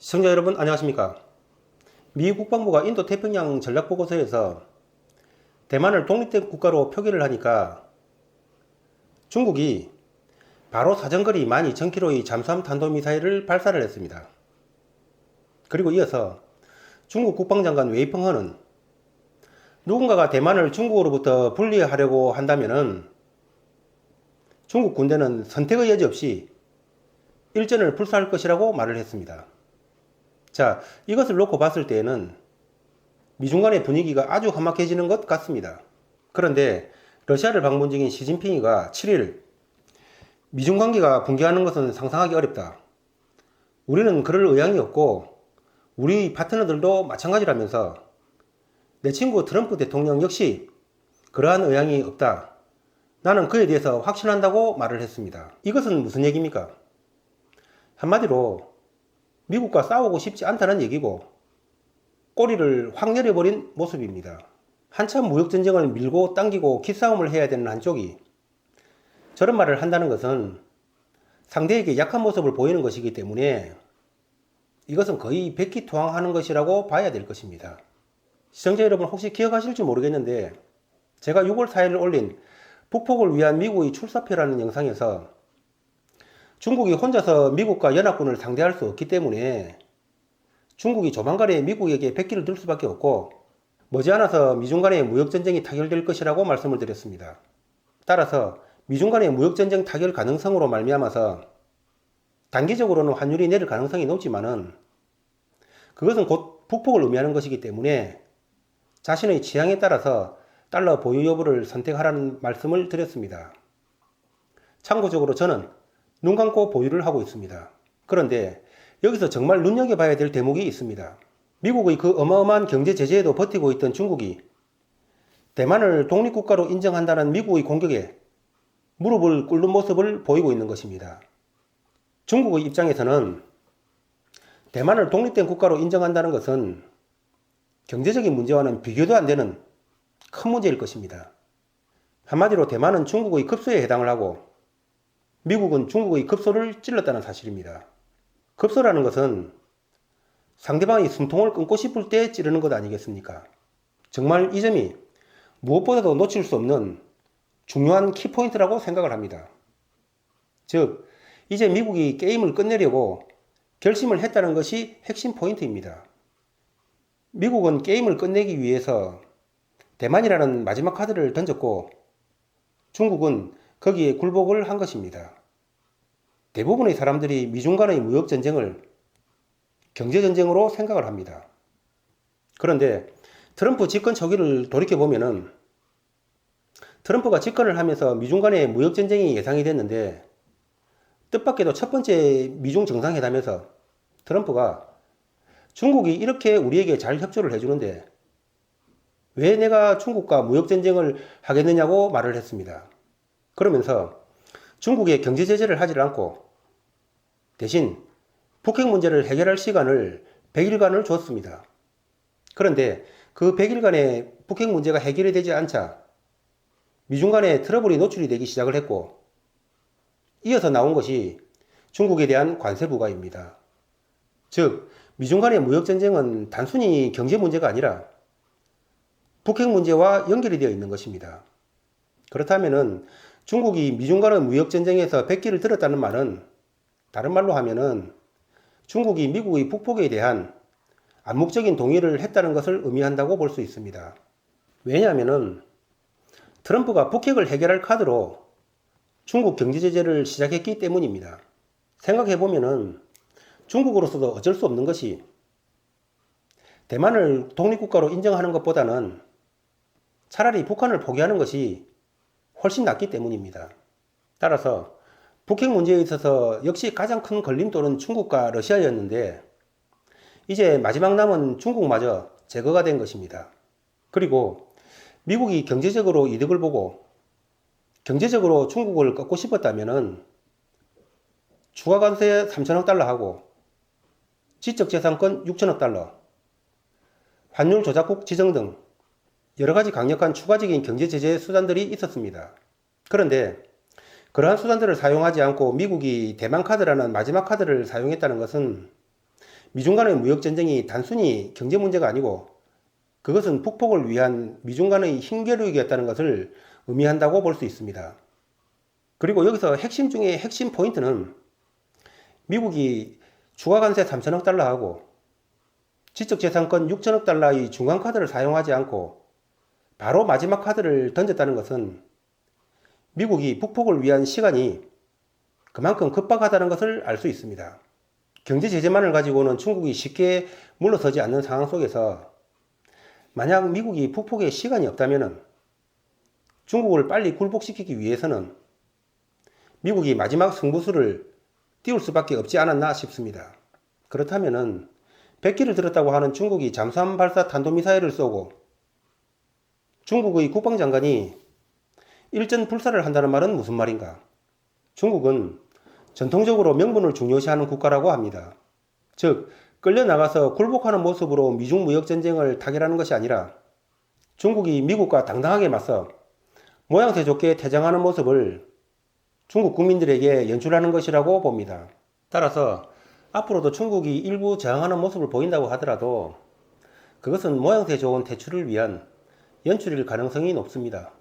시청자 여러분 안녕하십니까. 미 국방부가 인도 태평양 전략보고서에서 대만을 독립된 국가로 표기를 하니까 중국이 바로 사정거리 12,000km의 잠수함 탄도미사일을 발사를 했습니다. 그리고 이어서 중국 국방장관 웨이펑허는 누군가가 대만을 중국으로부터 분리하려고 한다면은 중국 군대는 선택의 여지 없이 일전을 불사할 것이라고 말을 했습니다. 자, 이것을 놓고 봤을 때에는 미중 간의 분위기가 아주 험악해지는 것 같습니다. 그런데 러시아를 방문 중인 시진핑이가 7일 미중 관계가 붕괴하는 것은 상상하기 어렵다. 우리는 그럴 의향이 없고 우리 파트너들도 마찬가지라면서 내 친구 트럼프 대통령 역시 그러한 의향이 없다. 나는 그에 대해서 확신한다고 말을 했습니다. 이것은 무슨 얘기입니까? 한마디로 미국과 싸우고 싶지 않다는 얘기고 꼬리를 확 내려버린 모습입니다. 한참 무역전쟁을 밀고 당기고 기싸움을 해야 되는 한쪽이 저런 말을 한다는 것은 상대에게 약한 모습을 보이는 것이기 때문에 이것은 거의 백기투항하는 것이라고 봐야 될 것입니다. 시청자 여러분 혹시 기억하실지 모르겠는데 제가 6월 4일 올린 북폭을 위한 미국의 출사표라는 영상에서 중국이 혼자서 미국과 연합군을 상대할 수 없기 때문에 중국이 조만간에 미국에게 백기를 들 수밖에 없고 머지않아서 미중 간의 무역전쟁이 타결될 것이라고 말씀을 드렸습니다. 따라서 미중 간의 무역전쟁 타결 가능성으로 말미암아서 단기적으로는 환율이 내릴 가능성이 높지만은 그것은 곧 북폭을 의미하는 것이기 때문에 자신의 취향에 따라서 달러 보유 여부를 선택하라는 말씀을 드렸습니다. 참고적으로 저는 눈 감고 보유를 하고 있습니다. 그런데 여기서 정말 눈여겨봐야 될 대목이 있습니다. 미국의 그 어마어마한 경제 제재에도 버티고 있던 중국이 대만을 독립국가로 인정한다는 미국의 공격에 무릎을 꿇는 모습을 보이고 있는 것입니다. 중국의 입장에서는 대만을 독립된 국가로 인정한다는 것은 경제적인 문제와는 비교도 안 되는 큰 문제일 것입니다. 한마디로 대만은 중국의 급소에 해당을 하고 미국은 중국의 급소를 찔렀다는 사실입니다. 급소라는 것은 상대방이 숨통을 끊고 싶을 때 찌르는 것 아니겠습니까? 정말 이 점이 무엇보다도 놓칠 수 없는 중요한 키포인트라고 생각을 합니다. 즉, 이제 미국이 게임을 끝내려고 결심을 했다는 것이 핵심 포인트입니다. 미국은 게임을 끝내기 위해서 대만이라는 마지막 카드를 던졌고 중국은 거기에 굴복을 한 것입니다. 대부분의 사람들이 미중 간의 무역전쟁을 경제전쟁으로 생각을 합니다. 그런데 트럼프 집권 초기를 돌이켜보면은 트럼프가 집권을 하면서 미중 간의 무역전쟁이 예상이 됐는데 뜻밖에도 첫 번째 미중 정상회담에서 트럼프가 중국이 이렇게 우리에게 잘 협조를 해주는데 왜 내가 중국과 무역전쟁을 하겠느냐고 말을 했습니다. 그러면서 중국에 경제 제재를 하지 않고 대신 북핵 문제를 해결할 시간을 100일간을 줬습니다. 그런데 그 100일간의 북핵 문제가 해결이 되지 않자 미중 간의 트러블이 노출이 되기 시작을 했고 이어서 나온 것이 중국에 대한 관세 부과입니다. 즉 미중 간의 무역전쟁은 단순히 경제 문제가 아니라 북핵 문제와 연결이 되어 있는 것입니다. 그렇다면은 중국이 미중 간의 무역전쟁에서 백기를 들었다는 말은 다른 말로 하면은 중국이 미국의 북폭에 대한 암묵적인 동의를 했다는 것을 의미한다고 볼 수 있습니다. 왜냐하면은 트럼프가 북핵을 해결할 카드로 중국 경제 제재를 시작했기 때문입니다. 생각해보면은 중국으로서도 어쩔 수 없는 것이 대만을 독립국가로 인정하는 것보다는 차라리 북한을 포기하는 것이 훨씬 낫기 때문입니다. 따라서 북핵 문제에 있어서 역시 가장 큰 걸림돌은 중국과 러시아였는데 이제 마지막 남은 중국마저 제거가 된 것입니다. 그리고 미국이 경제적으로 이득을 보고 경제적으로 중국을 꺾고 싶었다면은 추가 관세 3천억 달러하고 지적재산권 6천억 달러, 환율 조작국 지정 등 여러가지 강력한 추가적인 경제 제재 수단들이 있었습니다. 그런데 그러한 수단들을 사용하지 않고 미국이 대만 카드라는 마지막 카드를 사용했다는 것은 미중 간의 무역전쟁이 단순히 경제 문제가 아니고 그것은 북폭을 위한 미중 간의 힘겨루기였다는 것을 의미한다고 볼 수 있습니다. 그리고 여기서 핵심 중에 핵심 포인트는 미국이 추가 관세 3천억 달러하고 지적재산권 6천억 달러의 중간카드를 사용하지 않고 바로 마지막 카드를 던졌다는 것은 미국이 북폭을 위한 시간이 그만큼 급박하다는 것을 알 수 있습니다. 경제 제재만을 가지고는 중국이 쉽게 물러서지 않는 상황 속에서 만약 미국이 북폭에 시간이 없다면 중국을 빨리 굴복시키기 위해서는 미국이 마지막 승부수를 띄울 수밖에 없지 않았나 싶습니다. 그렇다면 100기를 들었다고 하는 중국이 잠수함 발사 탄도미사일을 쏘고 중국의 국방장관이 일전 불사를 한다는 말은 무슨 말인가? 중국은 전통적으로 명분을 중요시하는 국가라고 합니다. 즉, 끌려나가서 굴복하는 모습으로 미중 무역전쟁을 타결하는 것이 아니라 중국이 미국과 당당하게 맞서 모양새 좋게 퇴장하는 모습을 중국 국민들에게 연출하는 것이라고 봅니다. 따라서 앞으로도 중국이 일부 저항하는 모습을 보인다고 하더라도 그것은 모양새 좋은 퇴출을 위한 연출일 가능성이 높습니다.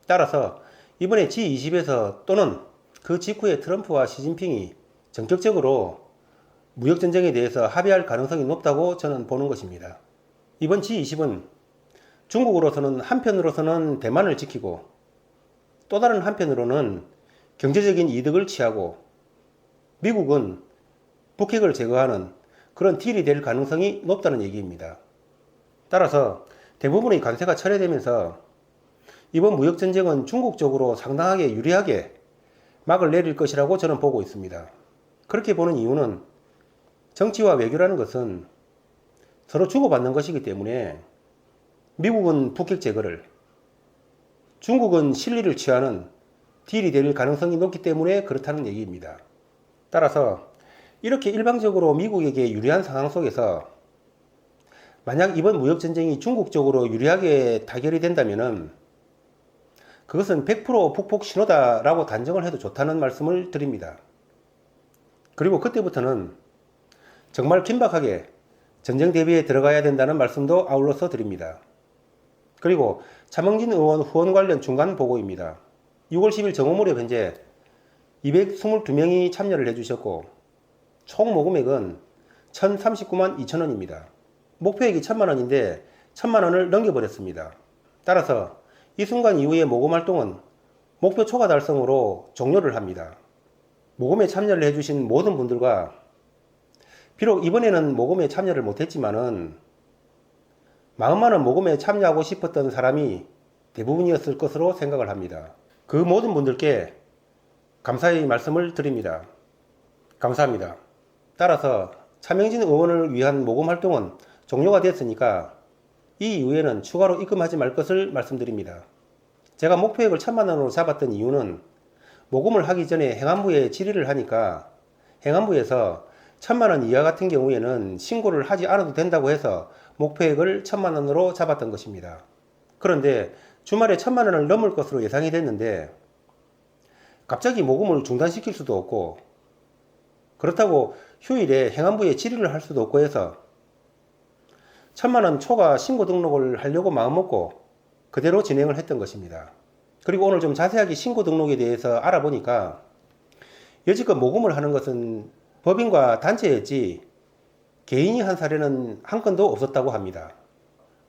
따라서 이번에 G20에서 또는 그 직후에 트럼프와 시진핑이 전격적으로 무역전쟁에 대해서 합의할 가능성이 높다고 저는 보는 것입니다. 이번 G20은 중국으로서는 한편으로서는 대만을 지키고 또 다른 한편으로는 경제적인 이득을 취하고 미국은 북핵을 제거하는 그런 딜이 될 가능성이 높다는 얘기입니다. 따라서 대부분의 관세가 철회되면서 이번 무역전쟁은 중국 쪽으로 상당하게 유리하게 막을 내릴 것이라고 저는 보고 있습니다. 그렇게 보는 이유는 정치와 외교라는 것은 서로 주고받는 것이기 때문에 미국은 북핵 제거를, 중국은 실리를 취하는 딜이 될 가능성이 높기 때문에 그렇다는 얘기입니다. 따라서 이렇게 일방적으로 미국에게 유리한 상황 속에서 만약 이번 무역전쟁이 중국 쪽으로 유리하게 타결이 된다면 그것은 100% 북폭 신호다라고 단정을 해도 좋다는 말씀을 드립니다. 그리고 그때부터는 정말 긴박하게 전쟁 대비에 들어가야 된다는 말씀도 아울러서 드립니다. 그리고 차명진 의원 후원 관련 중간 보고입니다. 6월 10일 정오 무렵 현재 222명이 참여를 해주셨고 총 모금액은 1,039만 2천원입니다. 목표액이 1,000만원인데 1,000만원을 넘겨버렸습니다. 따라서 이 순간 이후의 모금 활동은 목표 초과 달성으로 종료를 합니다. 모금에 참여를 해주신 모든 분들과 비록 이번에는 모금에 참여를 못했지만은 마음만은 모금에 참여하고 싶었던 사람이 대부분이었을 것으로 생각을 합니다. 그 모든 분들께 감사의 말씀을 드립니다. 감사합니다. 따라서 차명진 의원을 위한 모금 활동은 종료가 됐으니까 이 이후에는 추가로 입금하지 말 것을 말씀드립니다. 제가 목표액을 1,000만원으로 잡았던 이유는 모금을 하기 전에 행안부에 질의를 하니까 행안부에서 1,000만원 이하 같은 경우에는 신고를 하지 않아도 된다고 해서 목표액을 1,000만원으로 잡았던 것입니다. 그런데 주말에 1,000만원을 넘을 것으로 예상이 됐는데 갑자기 모금을 중단시킬 수도 없고 그렇다고 휴일에 행안부에 질의를 할 수도 없고 해서 1,000만원 초과 신고 등록을 하려고 마음먹고 그대로 진행을 했던 것입니다. 그리고 오늘 좀 자세하게 신고 등록에 대해서 알아보니까 여지껏 모금을 하는 것은 법인과 단체였지 개인이 한 사례는 한 건도 없었다고 합니다.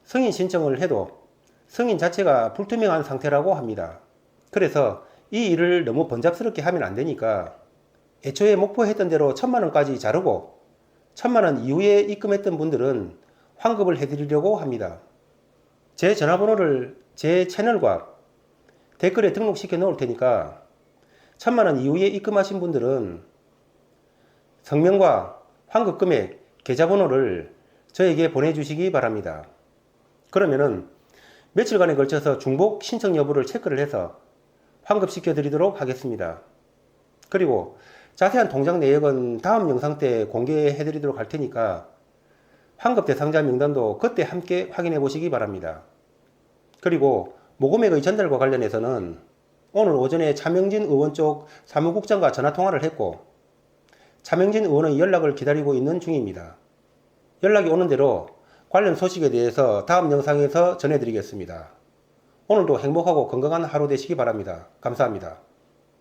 승인 신청을 해도 승인 자체가 불투명한 상태라고 합니다. 그래서 이 일을 너무 번잡스럽게 하면 안 되니까 애초에 목표했던 대로 1,000만원까지 자르고 1,000만원 이후에 입금했던 분들은 환급을 해드리려고 합니다. 제 전화번호를 제 채널과 댓글에 등록시켜 놓을 테니까 1,000만원 이후에 입금하신 분들은 성명과 환급 금액, 계좌번호를 저에게 보내주시기 바랍니다. 그러면은 며칠간에 걸쳐서 중복 신청 여부를 체크를 해서 환급시켜 드리도록 하겠습니다. 그리고 자세한 통장 내역은 다음 영상 때 공개해 드리도록 할 테니까 환급 대상자 명단도 그때 함께 확인해 보시기 바랍니다. 그리고 모금액의 전달과 관련해서는 오늘 오전에 차명진 의원 쪽 사무국장과 전화통화를 했고 차명진 의원의 연락을 기다리고 있는 중입니다. 연락이 오는 대로 관련 소식에 대해서 다음 영상에서 전해드리겠습니다. 오늘도 행복하고 건강한 하루 되시기 바랍니다. 감사합니다.